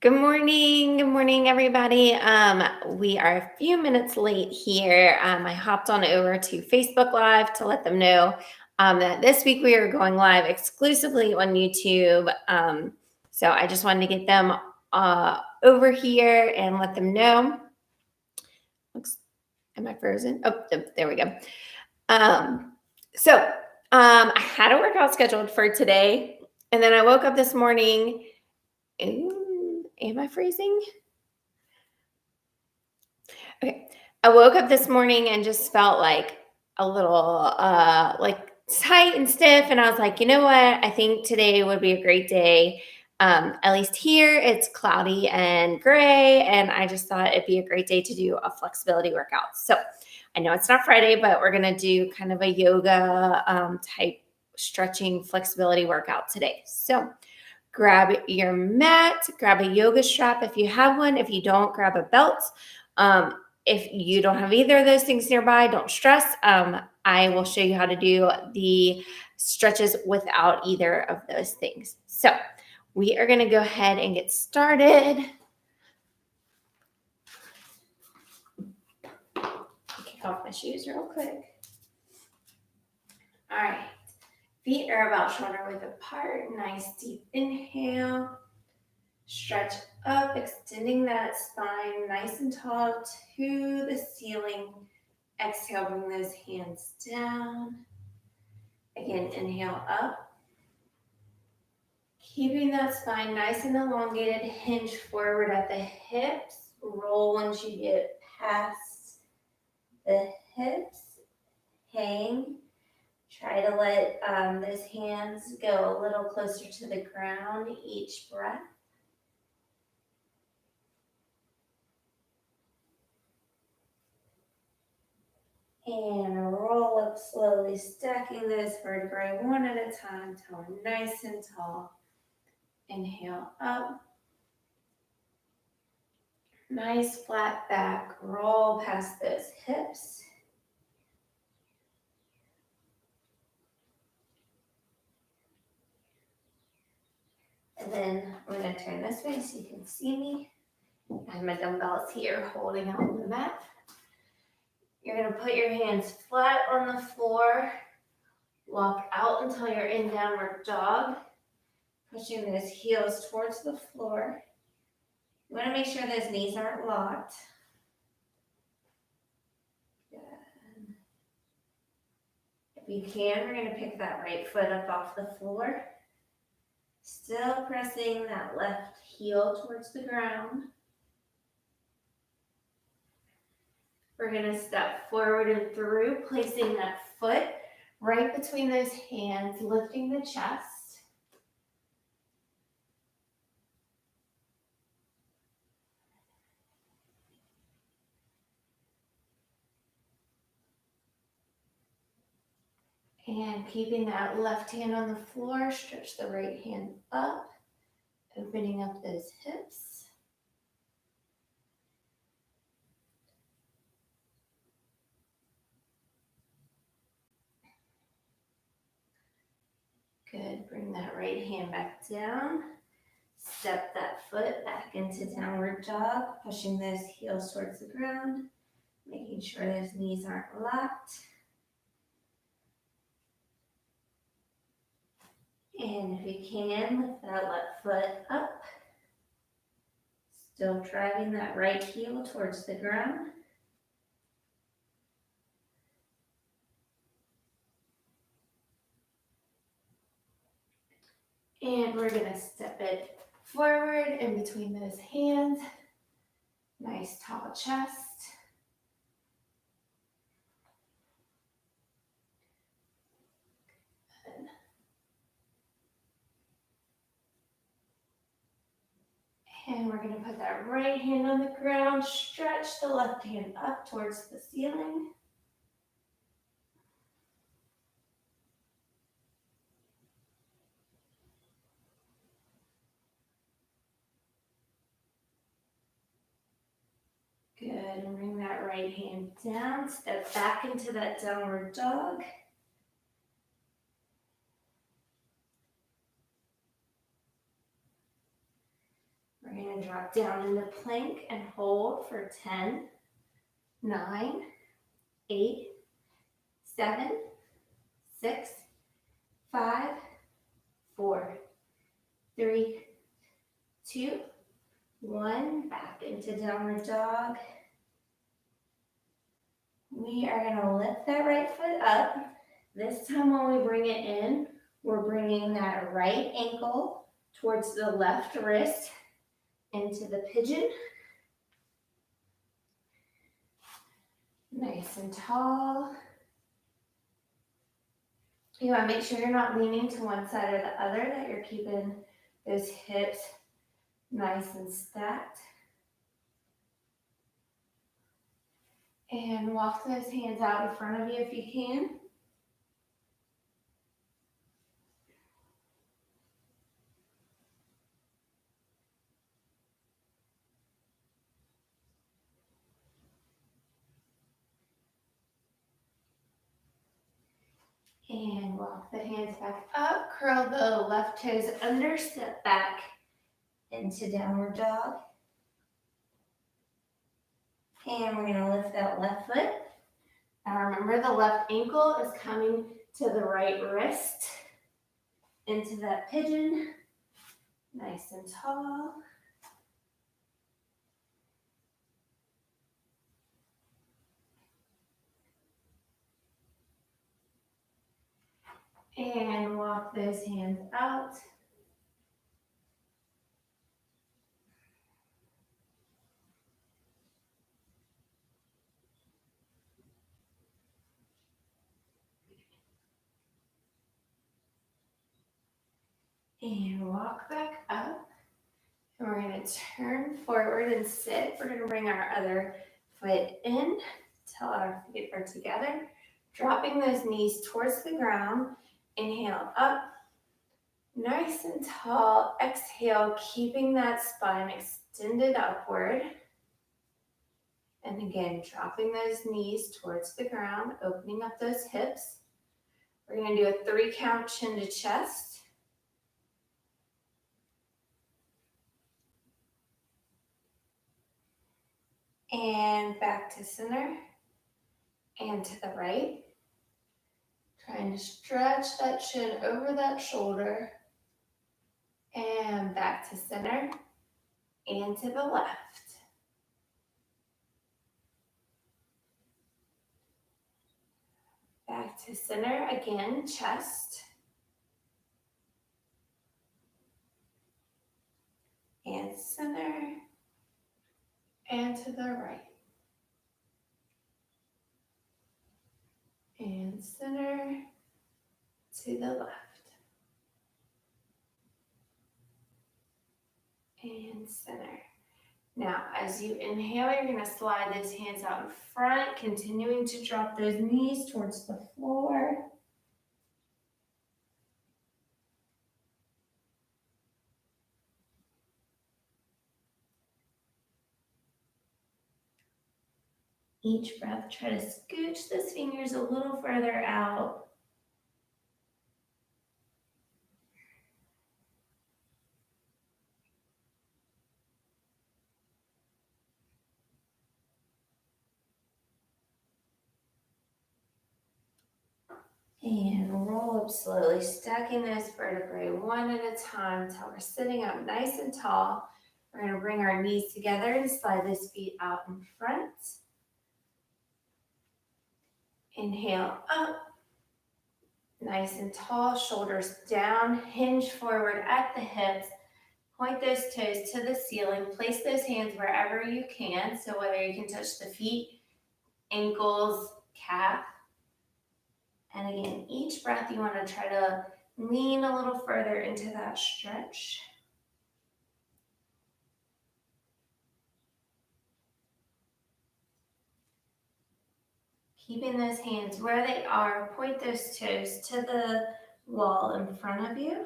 Good morning. Good morning, everybody. We are a few minutes late here. I hopped on over to Facebook Live to let them know that this week we are going live exclusively on YouTube. So I just wanted to get them over here and let them know. Looks, am I frozen? Oh, there we go. So I had a workout scheduled for today, and then I woke up this morning. Am I freezing? Okay. I woke up this morning and just felt like a little like tight and stiff. And I was like, you know what? I think today would be a great day. At least here it's cloudy and gray. And I just thought it'd be a great day to do a flexibility workout. So I know it's not Friday, but we're going to do kind of a yoga type stretching flexibility workout today. So grab your mat, grab a yoga strap if you have one. If you don't, grab a belt. If you don't have either of those things nearby, don't stress. I will show you how to do the stretches without either of those things. So we are going to go ahead and get started. Kick off my shoes real quick. All right. Feet are about shoulder width apart. Nice deep inhale. Stretch up, extending that spine nice and tall to the ceiling. Exhale, bring those hands down. Again, inhale up. Keeping that spine nice and elongated, hinge forward at the hips. Roll once you get past the hips. Hang. Try to let those hands go a little closer to the ground each breath. And roll up slowly, stacking those vertebrae one at a time till we're nice and tall. Inhale up. Nice flat back. Roll past those hips. And then I'm going to turn this way so you can see me. I have my dumbbells here holding out on the mat. You're going to put your hands flat on the floor. Walk out until you're in downward dog. Pushing those heels towards the floor. You want to make sure those knees aren't locked. Good. If you can, we're going to pick that right foot up off the floor. Still pressing that left heel towards the ground. We're going to step forward and through, placing that foot right between those hands, lifting the chest. And keeping that left hand on the floor, stretch the right hand up, opening up those hips. Good. Bring that right hand back down. Step that foot back into downward dog, pushing those heels towards the ground, making sure those knees aren't locked. And if you can, lift that left foot up. Still driving that right heel towards the ground. And we're going to step it forward in between those hands. Nice tall chest. Good. And we're going to put that right hand on the ground. Stretch the left hand up towards the ceiling. Good, and bring that right hand down. Step back into that downward dog. We're going to drop down into plank and hold for 10, 9, 8, 7, 6, 5, 4, 3, 2, 1. Back into downward dog. We are going to lift that right foot up. This time when we bring it in, we're bringing that right ankle towards the left wrist into the pigeon. Nice and tall. You want to make sure you're not leaning to one side or the other, that you're keeping those hips nice and stacked. And walk those hands out in front of you if you can. And walk the hands back up. Curl the left toes under, step back into downward dog. And we're going to lift that left foot. Now remember, the left ankle is coming to the right wrist into that pigeon. Nice and tall. And walk those hands out. And walk back up. And we're going to turn forward and sit. We're going to bring our other foot in till our feet are together. Dropping those knees towards the ground. Inhale up. Nice and tall. Exhale, keeping that spine extended upward. And again, dropping those knees towards the ground, opening up those hips. We're going to do a 3 count chin to chest. And back to center and to the right. Trying to stretch that chin over that shoulder. And back to center and to the left. Back to center again, chest. And center. And to the right. And center to the left. And center. Now, as you inhale, you're going to slide those hands out in front, continuing to drop those knees towards the floor. Each breath, try to scooch those fingers a little further out. And roll up slowly, stacking those vertebrae one at a time until we're sitting up nice and tall. We're going to bring our knees together and slide those feet out in front. Inhale up, nice and tall, shoulders down, hinge forward at the hips. Point those toes to the ceiling. Place those hands wherever you can. So whether you can touch the feet, ankles, calf. And again, each breath you want to try to lean a little further into that stretch. Keeping those hands where they are. Point those toes to the wall in front of you.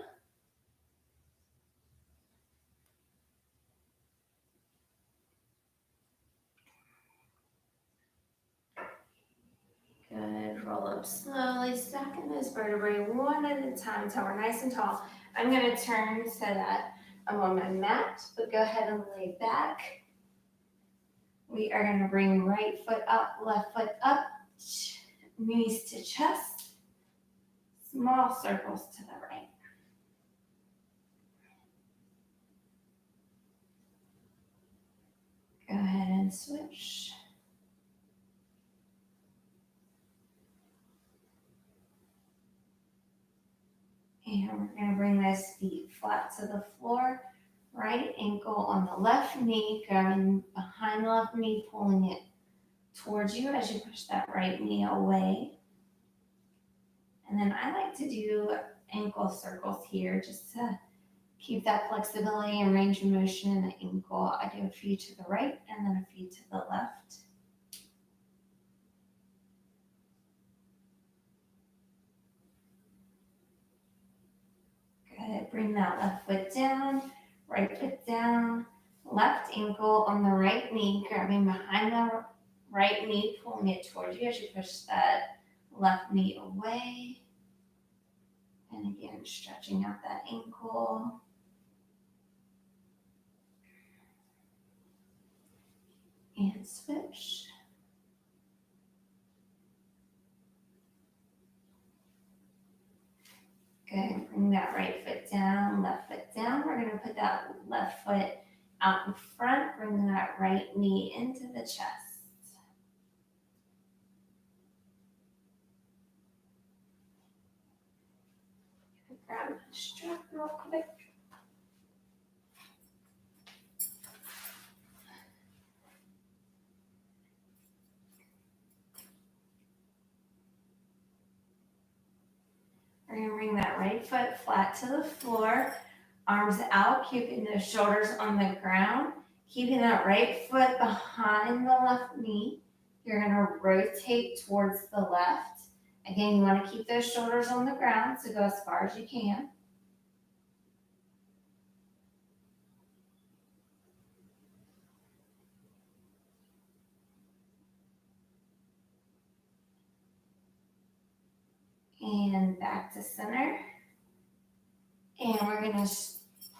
Good. Roll up slowly, stacking those vertebrae one at a time until we're nice and tall. I'm going to turn so that I'm on my mat, but go ahead and lay back. We are going to bring right foot up, left foot up, knees to chest, small circles to the right. Go ahead and switch. And we're going to bring those feet flat to the floor. Right ankle on the left knee, grabbing behind the left knee, pulling it towards you as you push that right knee away. And then I like to do ankle circles here just to keep that flexibility and range of motion in the ankle. I do a few to the right and then a few to the left. Good. Bring that left foot down, right foot down, left ankle on the right knee, grabbing behind the right knee, pulling it towards you as you push that left knee away. And again, stretching out that ankle. And switch. Good. Bring that right foot down, left foot down. We're going to put that left foot out in front. Bring that right knee into the chest. Grab my strap real quick. We're going to bring that right foot flat to the floor, arms out, keeping those shoulders on the ground, keeping that right foot behind the left knee. You're going to rotate towards the left. Again, you want to keep those shoulders on the ground, so go as far as you can. And back to center. And we're going to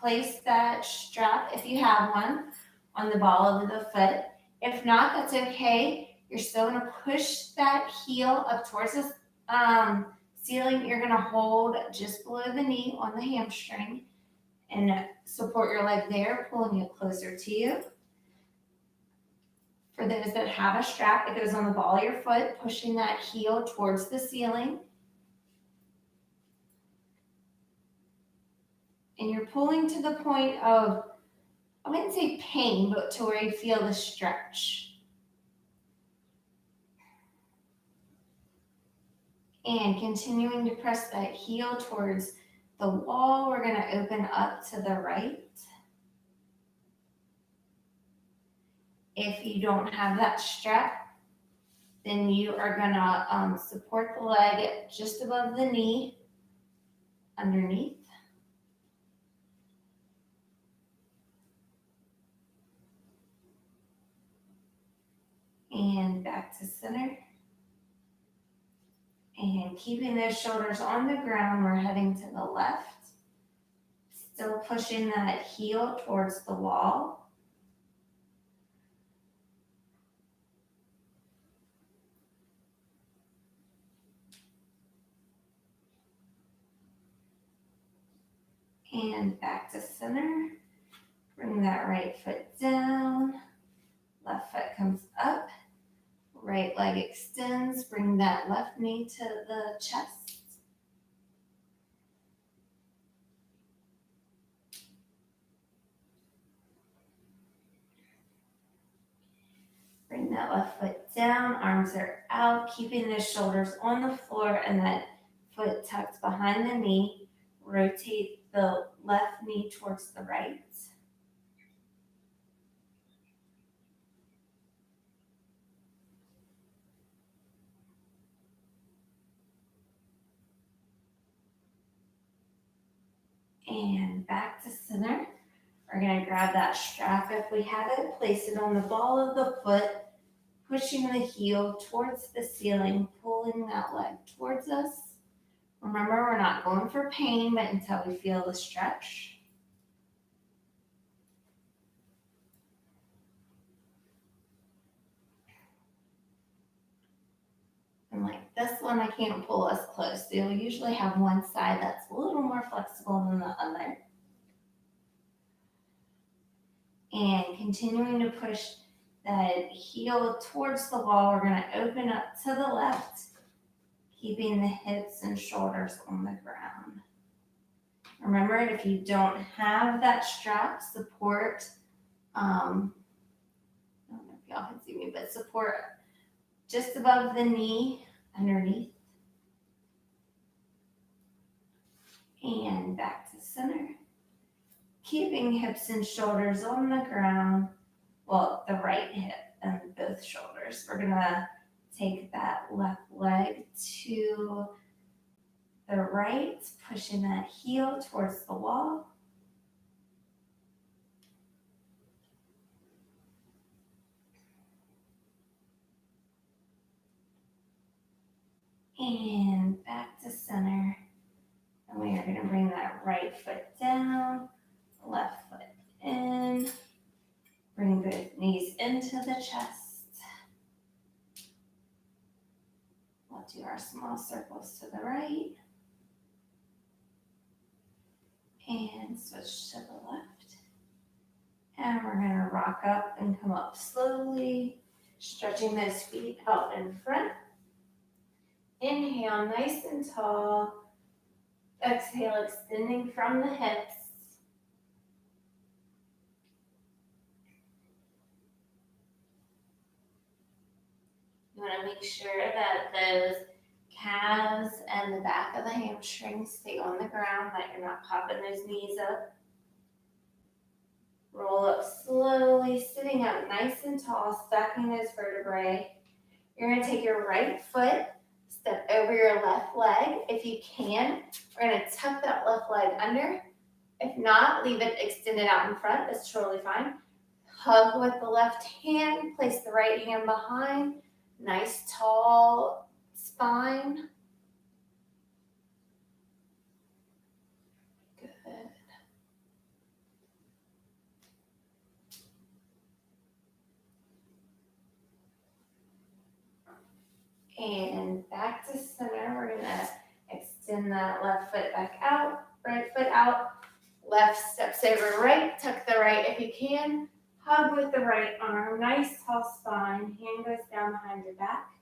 place that strap, if you have one, on the ball of the foot. If not, that's okay. You're still going to push that heel up towards the ceiling. You're going to hold just below the knee on the hamstring and support your leg there, pulling it closer to you. For those that have a strap, it goes on the ball of your foot, pushing that heel towards the ceiling. And you're pulling to the point of, I wouldn't say pain, but to where you feel the stretch. And continuing to press that heel towards the wall, we're going to open up to the right. If you don't have that strap, then you are going to support the leg just above the knee, underneath. And back to center. And keeping those shoulders on the ground, we're heading to the left. Still pushing that heel towards the wall. And back to center. Bring that right foot down. Left foot comes up. Right leg extends. Bring that left knee to the chest. Bring that left foot down. Arms are out. Keeping the shoulders on the floor and that foot tucked behind the knee. Rotate the left knee towards the right. And back to center. We're going to grab that strap if we have it, place it on the ball of the foot, pushing the heel towards the ceiling, pulling that leg towards us. Remember, we're not going for pain, but until we feel the stretch. And like this one, I can't pull as close. So you'll usually have one side that's a little more flexible than the other. And continuing to push that heel towards the wall, we're going to open up to the left, keeping the hips and shoulders on the ground. Remember, if you don't have that strap support, I don't know if y'all can see me, but support just above the knee, underneath, and back to center. Keeping hips and shoulders on the ground, well, the right hip and both shoulders. We're gonna take that left leg to the right, pushing that heel towards the wall. And back to center. And we are gonna bring that right foot down, left foot in. Bring both knees into the chest. We'll do our small circles to the right. And switch to the left. And we're gonna rock up and come up slowly, stretching those feet out in front. Inhale, nice and tall. Exhale, extending from the hips. You want to make sure that those calves and the back of the hamstrings stay on the ground, that you're not popping those knees up. Roll up slowly, sitting up nice and tall, stacking those vertebrae. You're going to take your right foot, step over your left leg. If you can, we're going to tuck that left leg under. If not, leave it extended out in front. That's totally fine. Hug with the left hand, place the right hand behind. Nice tall spine. Good. And back to center. We're going to extend that left foot back out, right foot out. Left steps over right, tuck the right if you can. Hug with the right arm, nice tall spine. Hand goes down behind your back.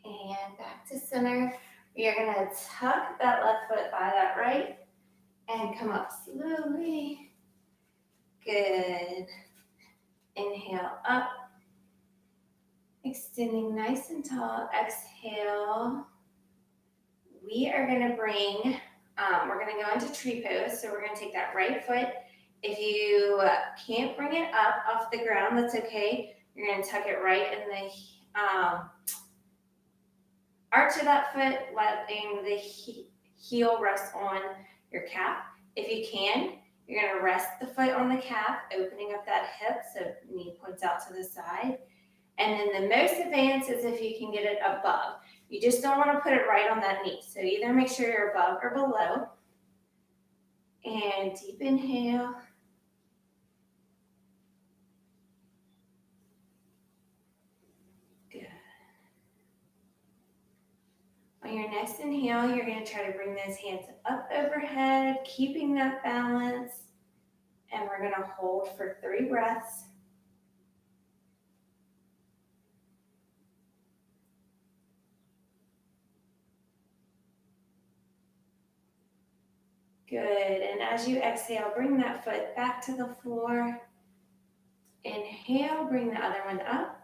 And back to center. You're going to tuck that left foot by that right and come up slowly. Good. Inhale up. Extending nice and tall. Exhale. We are going to bring, we're going to go into tree pose. So we're going to take that right foot. If you can't bring it up off the ground, that's okay. You're going to tuck it right in the arch of that foot, letting the heel rest on your calf. If you can, you're going to rest the foot on the calf, opening up that hip so knee points out to the side. And then the most advanced is if you can get it above. You just don't want to put it right on that knee. So either make sure you're above or below. And deep inhale. Good. On your next inhale, you're going to try to bring those hands up overhead, keeping that balance. And we're going to hold for 3 breaths. Good. And as you exhale, bring that foot back to the floor. Inhale, bring the other one up.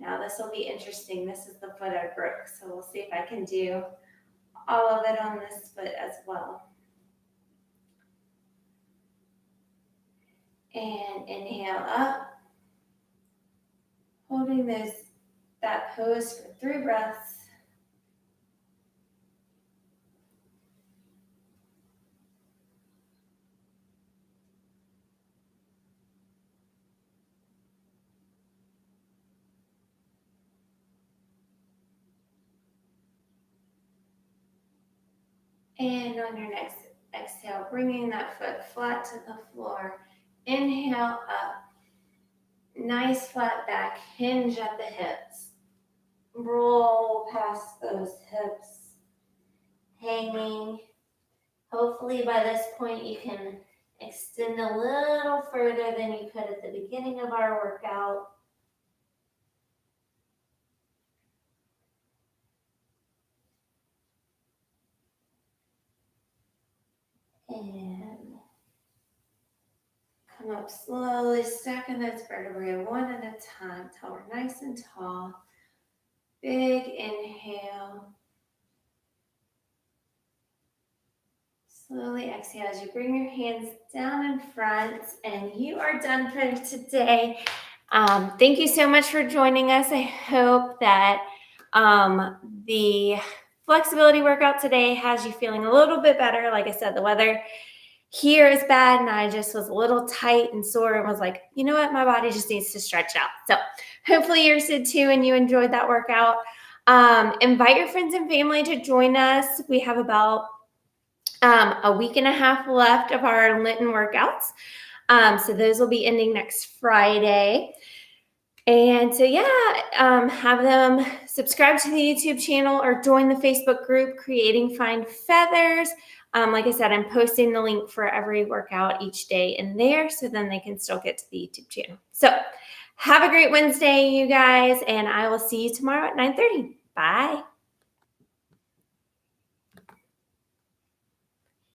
Now this will be interesting. This is the foot I broke, so we'll see if I can do all of it on this foot as well. And inhale up, holding that pose for 3 breaths. And on your next exhale, bringing that foot flat to the floor. Inhale up. Nice flat back. Hinge at the hips. Roll past those hips. Hanging. Hopefully by this point you can extend a little further than you could at the beginning of our workout. And come up slowly, stacking those vertebrae one at a time till we're nice and tall. Big inhale. Slowly exhale as you bring your hands down in front, and you are done for today. Thank you so much for joining us. I hope that the flexibility workout today has you feeling a little bit better. Like I said, the weather here is bad, and I just was a little tight and sore and was like, you know what, my body just needs to stretch out. So hopefully yours did too, and you enjoyed that workout. Invite your friends and family to join us. We have about a week and a half left of our Lenten workouts. So those will be ending next Friday. And so, have them subscribe to the YouTube channel or join the Facebook group, Creating Fine Feathers. Like I said, I'm posting the link for every workout each day in there, so then they can still get to the YouTube channel. So have a great Wednesday, you guys, and I will see you tomorrow at 9:30. Bye.